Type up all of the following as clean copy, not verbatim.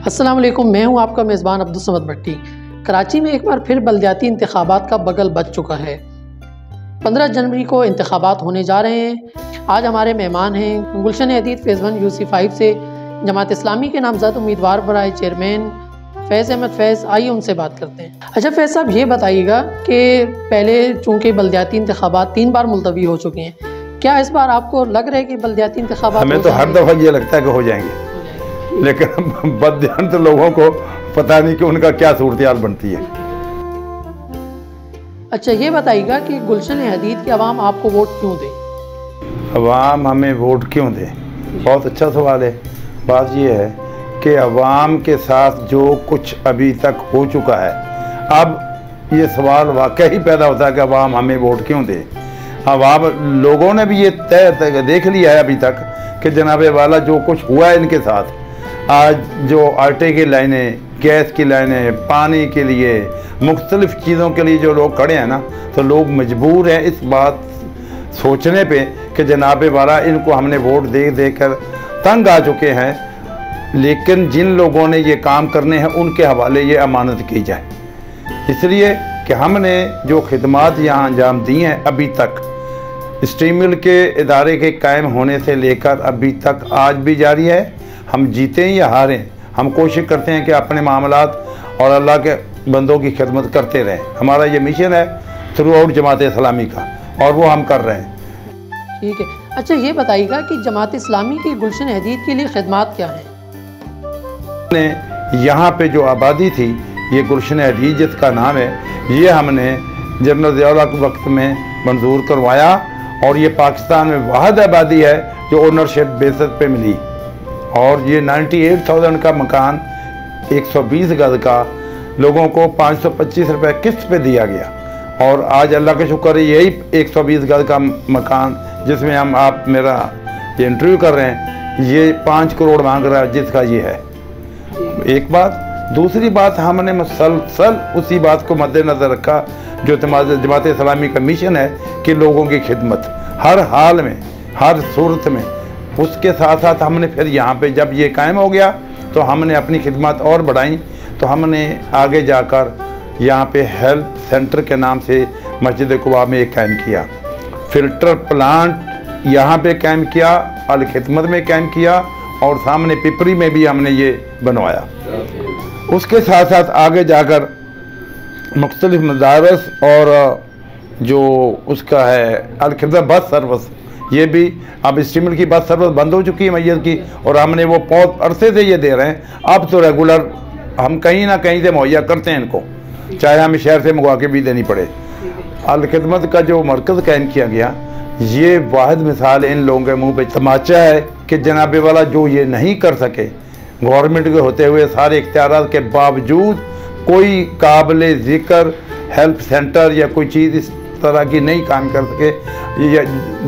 अस्सलाम वालेकुम, मैं हूं आपका मेज़बान अब्दुल समद भट्टी। कराची में एक बार फिर बलदियाती इंतखाबात का बगल बज चुका है। 15 जनवरी को इंतखाबात होने जा रहे हैं। आज हमारे मेहमान हैं गुलशन हदीद फेज़ 1 UC 5 से जमात इस्लामी के नामज़द उम्मीदवार बराए चेयरमैन फैज़ अहमद फैज़। आइए उनसे बात करते हैं। अच्छा फैज़ साहब, ये बताइएगा कि पहले चूँकि बलदियाती इंतखाबात 3 बार मुलतवी हो चुके हैं, क्या इस बार आपको लग रहा है कि बलदियाती इंतखाबात? हमें तो हर दफ़ा ये लगता है कि हो जाएंगे, लेकिन बदध्यान तो लोगों को पता नहीं कि उनका क्या सूरत बनती है। अच्छा ये बताइएगा कि गुलशन हदीद की आवाम आपको वोट क्यों दे? अवाम हमें वोट क्यों दे? बहुत अच्छा सवाल है। बात यह है कि अवाम के साथ जो कुछ अभी तक हो चुका है, अब ये सवाल वाकई ही पैदा होता है कि अवाम हमें वोट क्यों दे। अवाम लोगों ने भी ये तय देख लिया है अभी तक कि जनाबे वाला जो कुछ हुआ है इनके साथ, आज जो आटे की लाइनें, गैस की लाइनें, पानी के लिए, मुख्तलिफ़ चीज़ों के लिए जो लोग खड़े हैं ना, तो लोग मजबूर हैं इस बात सोचने पे कि जनाबे वाला इनको हमने वोट दे देकर तंग आ चुके हैं, लेकिन जिन लोगों ने ये काम करने हैं उनके हवाले ये अमानत की जाए। इसलिए कि हमने जो खिदमात यहाँ अंजाम दी हैं अभी तक, स्टीम मिल के इदारे के कायम होने से लेकर अभी तक आज भी जारी है। हम जीतें या हारें, हम कोशिश करते हैं कि अपने मामलात और अल्लाह के बंदों की खिदमत करते रहें। हमारा ये मिशन है थ्रू आउट जमात इस्लामी का, और वो हम कर रहे हैं। ठीक है। अच्छा ये बताइएगा कि जमात इस्लामी की गुलशन हदीद के लिए खिदमात क्या हैं? यहाँ पे जो आबादी थी, ये गुलशन हदीद जिसका नाम है, ये हमने जनरल ज़िया के वक्त में मंजूर करवाया, और ये पाकिस्तान में वाहिद आबादी है जो ओनरशिप बेसिस पे मिली। और ये 98,000 का मकान 120 गज का लोगों को 525 रुपये किस्त पे दिया गया। और आज अल्लाह का शुक्र है यही 120 गज का मकान जिसमें आप मेरा ये इंटरव्यू कर रहे हैं, ये 5 करोड़ मांग रहा है, जिसका ये है। एक बात। दूसरी बात, हमने मुसलसल उसी बात को मद्देनज़र रखा जो जमात इस्लामी का मिशन है कि लोगों की खिदमत हर हाल में, हर सूरत में। उसके साथ साथ हमने फिर यहाँ पे जब ये कायम हो गया तो हमने अपनी खिदमत और बढ़ाई। तो हमने आगे जाकर यहाँ पे हेल्थ सेंटर के नाम से मस्जिद कुबा में एक कायम किया, फ़िल्टर प्लांट यहाँ पे कायम किया, अल खिदमत में कायम किया, और सामने पिपरी में भी हमने ये बनवाया। उसके साथ साथ आगे जाकर मुख्तलिफ मदारस और जो उसका है अल खिदमत बस सर्विस, ये भी अब स्टीमर की बस सर्विस बंद हो चुकी है मैयर की, और हमने वो बहुत अरसे से ये दे रहे हैं। अब तो रेगुलर हम कहीं ना कहीं से मुहैया करते हैं इनको, चाहे हमें शहर से मंगवा के भी देनी पड़े। अल खिदमत का जो मरकज़ कायम किया गया, ये वाहिद मिसाल इन लोगों के मुंह पे तमाचा है कि जनाबे वाला जो ये नहीं कर सके, गवर्नमेंट के होते हुए सारे इख्तियारात के बावजूद कोई काबिल ज़िक्र हेल्थ सेंटर या कोई चीज़ इस तरह की नहीं काम कर सके।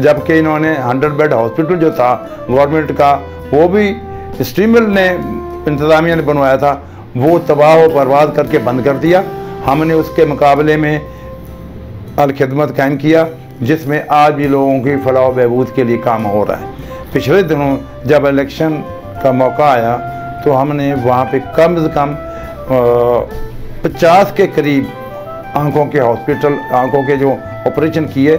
जबकि इन्होंने 100 बेड हॉस्पिटल जो था गवर्नमेंट का, वो भी स्टीम मिल ने इंतज़ामिया ने बनवाया था, वो तबाह व बर्बाद करके बंद कर दिया। हमने उसके मुकाबले में अल खिदमत कायम किया, जिसमें आज भी लोगों की फलाह बहबूद के लिए काम हो रहा है। पिछले दिनों जब इलेक्शन का मौका आया तो हमने वहाँ पे कम से कम 50 के करीब आँखों के हॉस्पिटल, आँखों के जो ऑपरेशन किए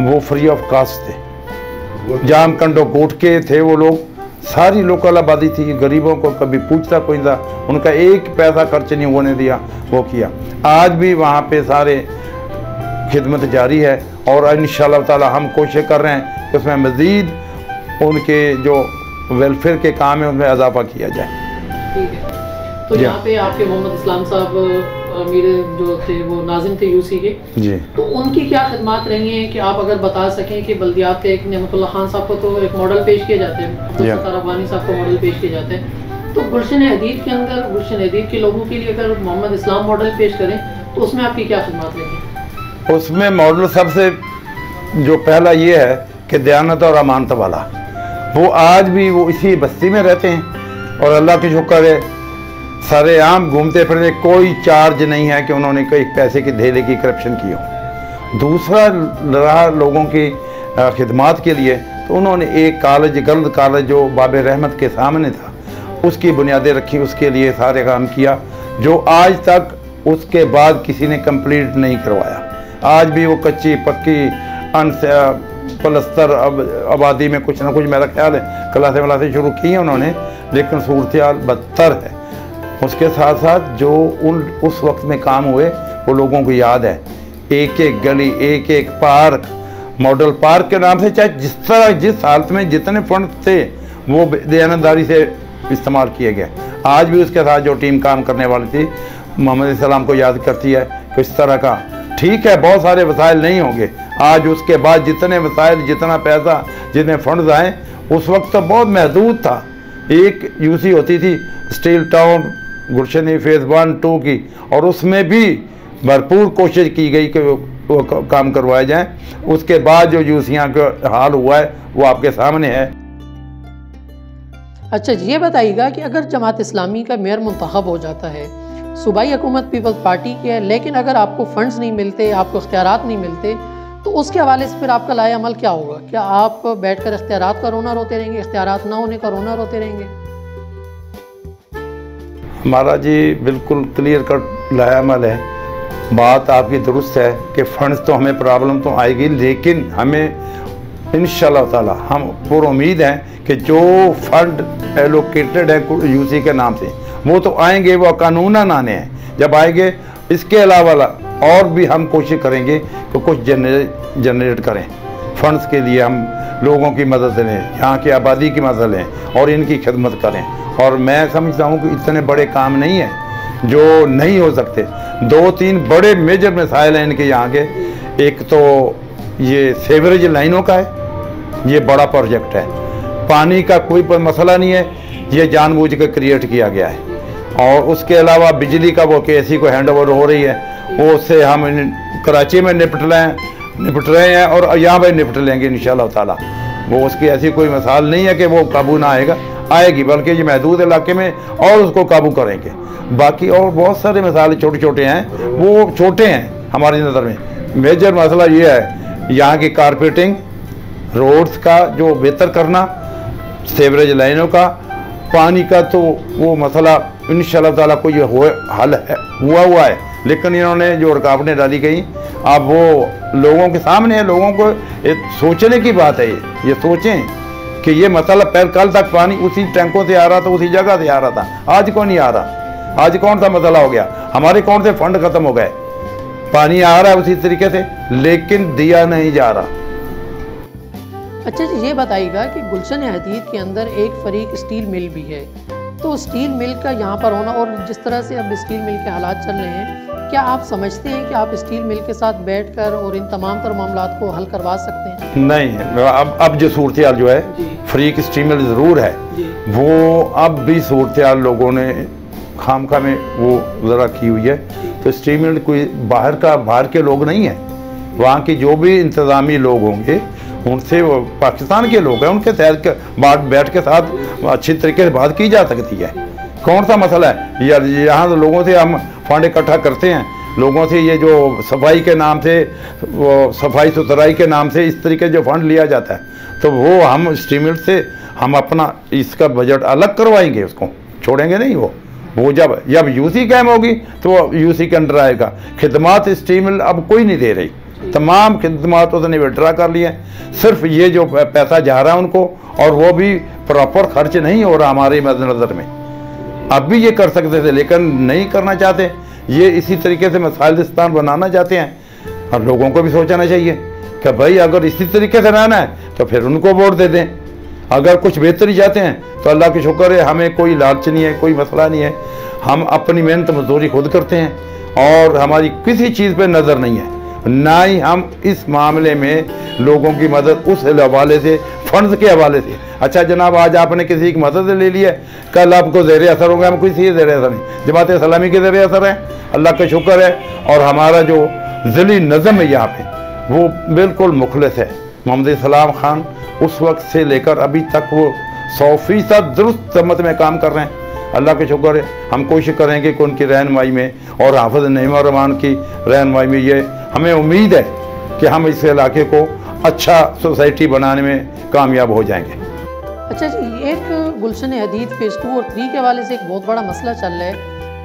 वो फ्री ऑफ कास्ट थे। जाम कंडो गोट के थे वो लोग, सारी लोकल आबादी थी, गरीबों को कभी पूछता कोई था, उनका एक पैसा खर्च नहीं होने दिया, वो किया। आज भी वहाँ पे सारे खिदमत जारी है, और इंशाअल्लाह ताला हम कोशिश कर रहे हैं कि उसमें मज़ीद उनके जो वेलफेयर के काम है उनमें इजाफा किया जाए। ठीक है। तो यहाँ पे आपके मोहम्मद इस्लाम साहब मेरे जो थे वो नाज़िम थे यूसी के जी, तो उनकी क्या खिदमत रही हैं कि आप अगर बता सकें कि बल्दियात के एक नेमतुल्लाह खान साहब को तो एक मॉडल पेश किए जाते हैं, अब्दुल सत्तार अफगानी साहब को मॉडल पेश किए जाते हैं, तो गुलशन हदीद के अंदर गुलशन हदीद के लोगों के लिए अगर मोहम्मद इस्लाम मॉडल पेश करें तो उसमें आपकी क्या खिदमत रहेगी? उसमें मॉडल सबसे जो पहला ये है कि दयानत और अमानत वाला, वो आज भी वो इसी बस्ती में रहते हैं, और अल्लाह की शुक्र है सारे आम घूमते फिरते, कोई चार्ज नहीं है कि उन्होंने कोई पैसे की धेले की करप्शन की हो। दूसरा रहा लोगों की खिदमात के लिए, तो उन्होंने एक कॉलेज, गर्ल्स कॉलेज जो बाब रहमत के सामने था, उसकी बुनियादें रखी, उसके लिए सारे काम किया जो आज तक उसके बाद किसी ने कंप्लीट नहीं करवाया। आज भी वो कच्ची पक्की पलस्तर आबादी में कुछ ना कुछ मेरा ख्याल है क्लासें वलासें शुरू की हैं उन्होंने, लेकिन सूरत हाल बदतर है। उसके साथ साथ जो उस वक्त में काम हुए वो लोगों को याद है। एक एक गली, एक एक पार्क, मॉडल पार्क के नाम से, चाहे जिस हालत में जितने फंड थे वो दयानतदारी से इस्तेमाल किए गए। आज भी उसके साथ जो टीम काम करने वाली थी मोहम्मद सलाम को याद करती है कि इस तरह का ठीक है, बहुत सारे वसाइल नहीं होंगे आज, उसके बाद जितने वसाइल, जितना पैसा, जितने फंड्स आए, उस वक्त तो बहुत महदूद था। एक यूसी होती थी स्टील टाउन गुलशन फेज़ 1-2 की, और उसमें भी भरपूर कोशिश की गई कि वो काम करवाए जाएं। उसके बाद जो यूसियाँ का हाल हुआ है वो आपके सामने है। अच्छा, ये बताइएगा कि अगर जमात इस्लामी का मेयर मुंतखब हो जाता है, सूबाई हुकूमत पीपल्स पार्टी की है, लेकिन अगर आपको फंड्स नहीं मिलते, आपको इख्तियारात नहीं मिलते, तो उसके हवाले से फिर आपका लाए अमल क्या होगा? क्या आप बैठकर इख्तियारात का रोना रोते रहेंगे, इख्तियारात ना होने का रोना रोते रहेंगे? हमारा जी बिल्कुल क्लियर कट लाया अमल है। बात आपकी दुरुस्त है कि फंड्स तो हमें प्रॉब्लम तो आएगी, लेकिन हमें इंशाल्लाह ताला हम पूरी उम्मीद है कि जो फंड एलोकेटेड है यूसी के नाम से वो तो आएंगे, वो कानूनन आने हैं जब आएंगे। इसके अलावा और भी हम कोशिश करेंगे कि कुछ जनरेट करें फंड्स के लिए, हम लोगों की मदद लें, यहाँ की आबादी की मदद लें और इनकी खिदमत करें। और मैं समझता हूँ कि इतने बड़े काम नहीं है जो नहीं हो सकते। 2-3 बड़े मेजर मसाइल हैं इनके यहाँ के। एक तो ये सीवरेज लाइनों का है, ये बड़ा प्रोजेक्ट है। पानी का कोई मसला नहीं है, ये जानबूझ कर क्रिएट किया गया है। और उसके अलावा बिजली का वो केसी को हैंड ओवर हो रही है, वो उससे हम कराची में निपट रहे हैं और यहाँ पर निपट लेंगे इंशाल्लाह ताला। वो उसकी ऐसी कोई मिसाल नहीं है कि वो काबू ना आएगी, बल्कि ये महदूद इलाके में और उसको काबू करेंगे। बाकी और बहुत सारे मसाले छोटे छोटे हैं, वो छोटे हैं हमारी नज़र में। मेजर मसला ये है यहाँ की कारपेटिंग, रोड्स का जो बेहतर करना, सीवरेज लाइनों का, पानी का तो वो मसला इंशाल्लाह ताला कोई हल हुआ है, लेकिन इन्होंने जो रुकावटें डाली गई अब वो लोगों के सामने है। लोगों को सोचने की बात है, ये सोचें कि ये मसला कल तक पानी उसी टैंकों से आ रहा था, उसी जगह से आ रहा था, आज क्यों नहीं आ रहा? आज कौन सा मसला हो गया? हमारे कौन से फंड खत्म हो गए? पानी आ रहा है उसी तरीके से, लेकिन दिया नहीं जा रहा। अच्छा जी, ये बताइएगा कि गुलशन हदीद के अंदर एक फरीक स्टील मिल भी है, तो स्टील मिल का यहाँ पर होना और जिस तरह से अब स्टील मिल के हालात चल रहे हैं, क्या आप समझते हैं कि आप स्टील मिल के साथ बैठकर और इन तमाम तर मामलात को हल करवा सकते हैं? नहीं, अब जो सूरत हाल जो है फरीक स्टील मिल ज़रूर है, वो अब भी सूरत हाल लोगों ने खामखा में वो ज़रा की हुई है। तो स्टील मिल कोई बाहर के लोग नहीं हैं, वहाँ की जो भी इंतज़ामी लोग होंगे उनसे, वो पाकिस्तान के लोग हैं, उनके साथ बैठ के साथ अच्छी तरीके से बात की जा सकती है। कौन सा मसला है यार? यहाँ तो लोगों से हम फंड इकट्ठा करते हैं, लोगों से ये जो सफाई के नाम से, वो सफाई सुथराई के नाम से इस तरीके जो फंड लिया जाता है, तो वो हम स्टील से हम अपना इसका बजट अलग करवाएंगे, उसको छोड़ेंगे नहीं। वो जब यूसी कैम होगी तो यूसी के अंडर आएगा। खिदमात स्टील अब कोई नहीं दे रही, तमाम खिदमात उसने विड्रा कर लिए। सिर्फ ये जो पैसा जा रहा है उनको, और वो भी प्रॉपर खर्च नहीं हो रहा हमारे नज़र में। अब भी ये कर सकते थे लेकिन नहीं करना चाहते, ये इसी तरीके से मसाइलिस्तान बनाना चाहते हैं। और लोगों को भी सोचना चाहिए कि भाई अगर इसी तरीके से रहना है तो फिर उनको वोट दे दें। अगर कुछ बेहतरी चाहते हैं तो अल्लाह की शुक्र है, हमें कोई लालच नहीं है, कोई मसला नहीं है। हम अपनी मेहनत मजदूरी खुद करते हैं और हमारी किसी चीज़ पर नज़र नहीं है, ना ही हम इस मामले में लोगों की मदद उस हवाले से, फंड्स के हवाले से। अच्छा जनाब, आज आपने किसी की मदद ले ली है, कल आपको ज़ेर असर होगा, हम किसी ज़ेर असर नहीं, जमात इस्लामी के ज़ेर असर है, अल्लाह का शुक्र है। और हमारा जो ज़िली नज़म है यहाँ पे वो बिल्कुल मुखलिस है। मोहम्मद सलाम खान उस वक्त से लेकर अभी तक वो 100% दुरुस्त समत में काम कर रहे हैं, अल्लाह का शुक्र है। हम कोशिश करेंगे कि उनकी रहनुमाई में और हाफिज़ नईम रहमान की रहनुमाई में, ये हमें उम्मीद है कि हम इस इलाके को अच्छा सोसाइटी बनाने में कामयाब हो जाएंगे। अच्छा जी, एक गुलशन हदीद फ़ेज़ 2 और 3 के हवाले से एक बहुत बड़ा मसला चल रहा है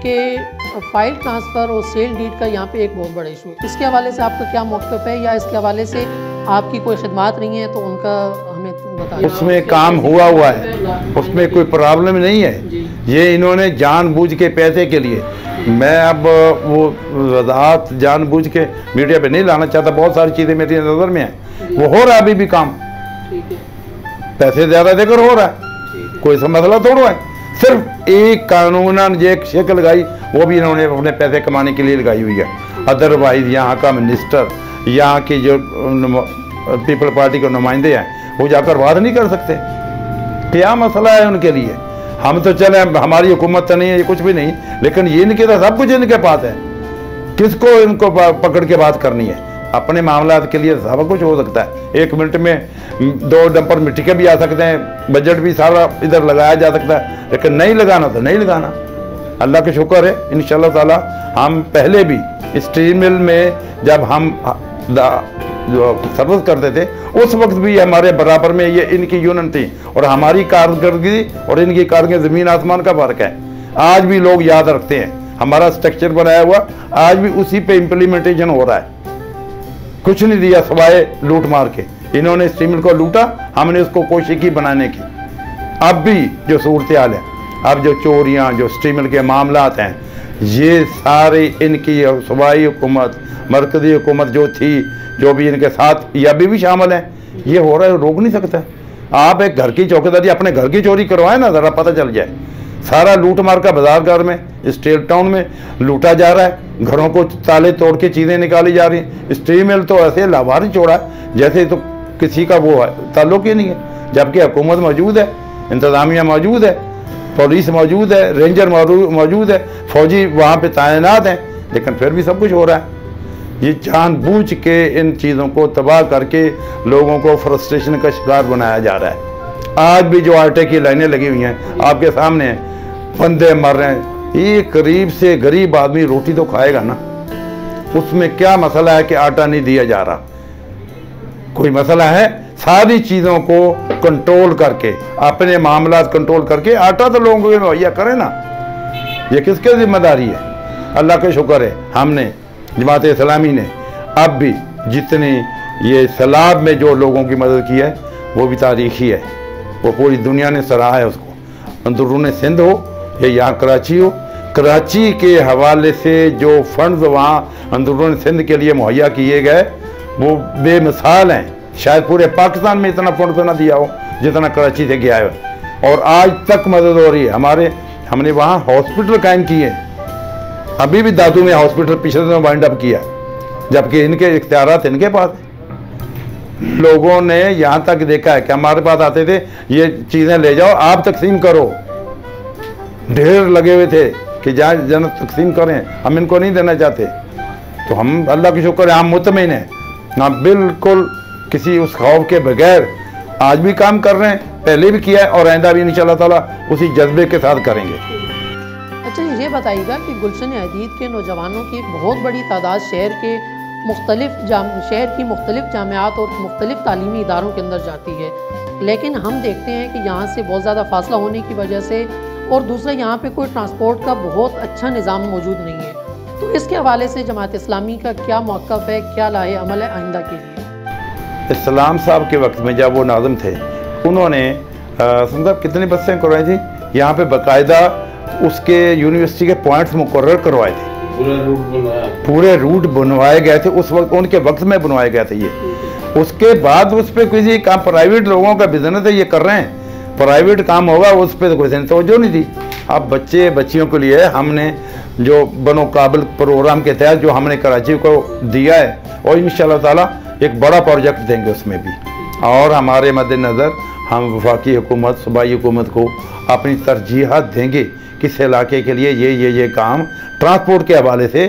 कि फ़ाइल ट्रांसफ़र और सेल डीड का यहाँ पे एक बहुत बड़ा इशू है। इसके हवाले से आपका क्या मौक़िफ़ है, या इसके हवाले से आपकी कोई खिदमात रही हैं तो उनका हमें बताइए। उसमें काम हुआ है, उसमें कोई प्रॉब्लम नहीं है। ये इन्होंने जानबूझ के पैसे के लिए, मैं अब वो वजाहत जानबूझ के मीडिया पे नहीं लाना चाहता, बहुत सारी चीज़ें मेरी नज़र में हैं। वो हो रहा है अभी भी काम, पैसे ज़्यादा देकर हो रहा है, कोई सा मसला थोड़ा है। सिर्फ एक कानूनन जो एक शक्ल लगाई, वो भी इन्होंने अपने पैसे कमाने के लिए लगाई हुई है। अदरवाइज यहाँ का मिनिस्टर, यहाँ के जो पीपल पार्टी के नुमाइंदे हैं, वो जाकर बात नहीं कर सकते। क्या मसला है उनके लिए? हम तो चले, हमारी हुकूमत तो नहीं है, ये कुछ भी नहीं, लेकिन ये इनके तो सब कुछ इनके पास है। किसको इनको पकड़ के बात करनी है? अपने मामला के लिए सब कुछ हो सकता है। 1 मिनट में 2 डंपर मिट्टी के भी आ सकते हैं, बजट भी सारा इधर लगाया जा सकता है, लेकिन नहीं लगाना तो नहीं लगाना। अल्लाह का शुक्र है, इंशाल्लाह ताला हम पहले भी स्टील मिल में जब हम जो सर्विस करते थे, उस वक्त भी हमारे बराबर में ये इनकी यूनियन थी, और हमारी कारकर्दगी और इनकी कारकर्दगी ज़मीन आसमान का फ़र्क है। आज भी लोग याद रखते हैं, हमारा स्ट्रक्चर बनाया हुआ आज भी उसी पे इम्प्लीमेंटेशन हो रहा है। कुछ नहीं दिया सिवाय लूट मार के। इन्होंने स्टील मिल को लूटा, हमने उसको कोशिश की बनाने की। अब भी जो सूरत हाल है, अब जो चोरियाँ, जो स्टील मिल के मामलात हैं, ये सारे इनकी सूबाई हुकूमत, मरकज़ी हुकूमत जो थी, जो भी इनके साथ या भी शामिल है, ये हो रहा है, रोक नहीं सकता। आप एक घर की चौकीदारी अपने घर की चोरी करवाएं ना, ज़रा पता चल जाए। सारा लूट मार का बाजार घर में, स्टेट टाउन में लूटा जा रहा है, घरों को ताले तोड़ के चीज़ें निकाली जा रही हैं। स्टील मिल तो ऐसे लावारिस छोड़ा है जैसे तो किसी का वो है, ताल्लुक ही नहीं है, जबकि हुकूमत मौजूद है, इंतज़ामिया मौजूद है, पुलिस मौजूद है, रेंजर मौजूद है, फौजी वहाँ पे तैनात हैं, लेकिन फिर भी सब कुछ हो रहा है। ये जानबूझ के इन चीज़ों को तबाह करके लोगों को फ्रस्ट्रेशन का शिकार बनाया जा रहा है। आज भी जो आटे की लाइनें लगी हुई हैं आपके सामने, बंदे मर रहे हैं। ये करीब से गरीब आदमी रोटी तो खाएगा ना, उसमें क्या मसला है कि आटा नहीं दिया जा रहा? कोई मसला है? सारी चीज़ों को कंट्रोल करके, अपने मामला कंट्रोल करके आटा तो लोगों को मुहैया करें ना। ये किसकी जिम्मेदारी है? अल्लाह का शुक्र है, हमने जमात इस्लामी ने अब भी जितनी ये सैलाब में जो लोगों की मदद की है, वो भी तारीखी है, वो पूरी दुनिया ने सराहा है उसको। अंदरून सिंध हो या यहाँ कराची हो, कराची के हवाले से जो फंड्स वहाँ अंदरून सिंध के लिए मुहैया किए गए, वो बेमिसाल हैं। शायद पूरे पाकिस्तान में इतना फंड तो ना दिया हो जितना कराची से गया है, और आज तक मदद हो रही है। हमने वहाँ हॉस्पिटल कायम किए, अभी भी दादू में हॉस्पिटल पिछले दिनों वाइंड अप किया, जबकि इनके इख्तियारात इनके पास। लोगों ने यहाँ तक देखा है कि हमारे पास आते थे, ये चीज़ें ले जाओ, आप तकसीम करो। ढेर लगे हुए थे कि जहाँ जन तकसीम करें, हम इनको नहीं देना चाहते। तो हम अल्लाह की शुक्र है, हम मुतमिन हैं ना, बिल्कुल किसी उस खौफ के बगैर आज भी काम कर रहे हैं, पहले भी किया है और आइंदा भी इंशाअल्लाह ताला उसी जज्बे के साथ करेंगे। अच्छा, ये बताइएगा कि गुलशन हदीद के नौजवानों की एक बहुत बड़ी तादाद शहर की मुख्तलिफ जामियात और मुख्तलिफ तालीमी इदारों के अंदर जाती है, लेकिन हम देखते हैं कि यहाँ से बहुत ज़्यादा फासला होने की वजह से, और दूसरा यहाँ पे कोई ट्रांसपोर्ट का बहुत अच्छा निज़ाम मौजूद नहीं है। तो इसके हवाले से जमात इस्लामी का क्या मौक़िफ़ है, क्या लाहे अमल है आइंदा के लिए? इस्लाम साहब के वक्त में जब वो नाज़िम थे, उन्होंने समझा कितनी बसें करवाई थी यहाँ पे, बाकायदा उसके यूनिवर्सिटी के पॉइंट्स मुकर्रर करवाए थे, पूरे रूट बनवाए गए थे, उस वक्त उनके वक्त में बनवाए गए थे ये। उसके बाद उस पर किसी काम, प्राइवेट लोगों का बिजनेस है, ये कर रहे हैं, प्राइवेट काम होगा, उस पर तो कोई तवज्जो नहीं थी। अब बच्चियों के लिए हमने जो बनो काबिल प्रोग्राम के तहत जो हमने कराची को दिया है, और इंशाअल्लाह ताला एक बड़ा प्रोजेक्ट देंगे उसमें भी। और हमारे मद्देनज़र हम वफाकी हुकूमत, सूबाई हुकूमत को अपनी तरजीहात देंगे कि इस इलाके के लिए ये काम ट्रांसपोर्ट के हवाले से,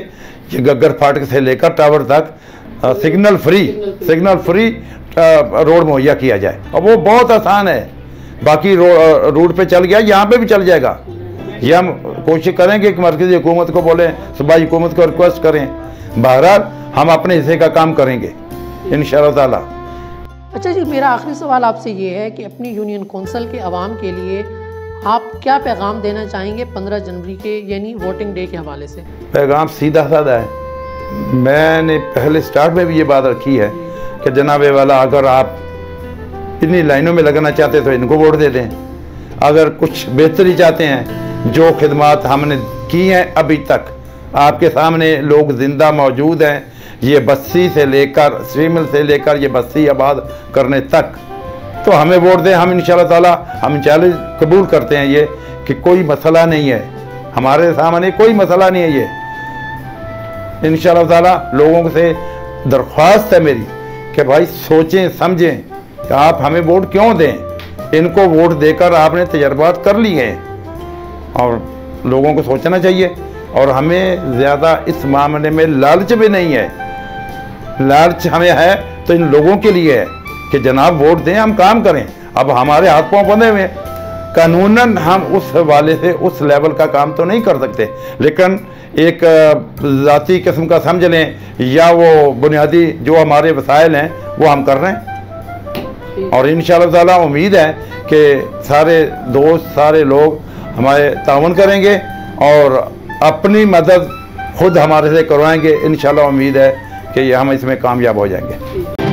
ये गग्गर फाटक से लेकर टावर तक सिग्नल फ्री रोड मुहैया किया जाए। और वो बहुत आसान है, बाकी रूट पे चल गया, यहाँ पे भी चल जाएगा। ये हम कोशिश करेंगे कि मरकज़ी हुकूमत को बोलें, सूबाई हुकूमत को रिक्वेस्ट करें। बहरहाल हम अपने हिस्से का काम करेंगे इंशाअल्लाह ताला। अच्छा जी, मेरा आखिरी सवाल आपसे ये है कि अपनी यूनियन कौंसिल के अवाम के लिए आप क्या पैगाम देना चाहेंगे 15 जनवरी के यानी वोटिंग डे के हवाले से? पैगाम सीधा साधा है। मैंने पहले स्टार्ट में भी ये बात रखी है कि जनाब वाला, अगर आप इन्हीं लाइनों में लगना चाहते तो इनको वोट दे दें। अगर कुछ बेहतरी चाहते हैं, जो खिदमात हमने की हैं अभी तक, आपके सामने लोग जिंदा मौजूद हैं, ये बस्ती से लेकर स्ट्रीमल से लेकर ये बस्ती आबाद करने तक, तो हमें वोट दें। हम इंशाल्लाह ताला हम चैलेंज कबूल करते हैं ये कि कोई मसला नहीं है, हमारे सामने कोई मसला नहीं है ये। इंशाल्लाह ताला लोगों से दरख्वास्त है मेरी कि भाई सोचें समझें कि आप हमें वोट क्यों दें। इनको वोट देकर आपने तजर्बात कर लिए हैं और लोगों को सोचना चाहिए। और हमें ज़्यादा इस मामले में लालच भी नहीं है। लालच हमें है तो इन लोगों के लिए है कि जनाब वोट दें, हम काम करें। अब हमारे हाथ पांव बंधे हुए हैं, कानूनन हम उस हवाले से उस लेवल का काम तो नहीं कर सकते, लेकिन एक ज़ाती किस्म का समझ लें या वो बुनियादी जो हमारे वसाइल हैं वो हम कर रहे हैं। और इंशाअल्लाह ताला उम्मीद है कि सारे दोस्त सारे लोग हमारे ताउन करेंगे और अपनी मदद खुद हमारे से करवाएंगे। इंशाअल्लाह उम्मीद है कि हम इसमें कामयाब हो जाएंगे।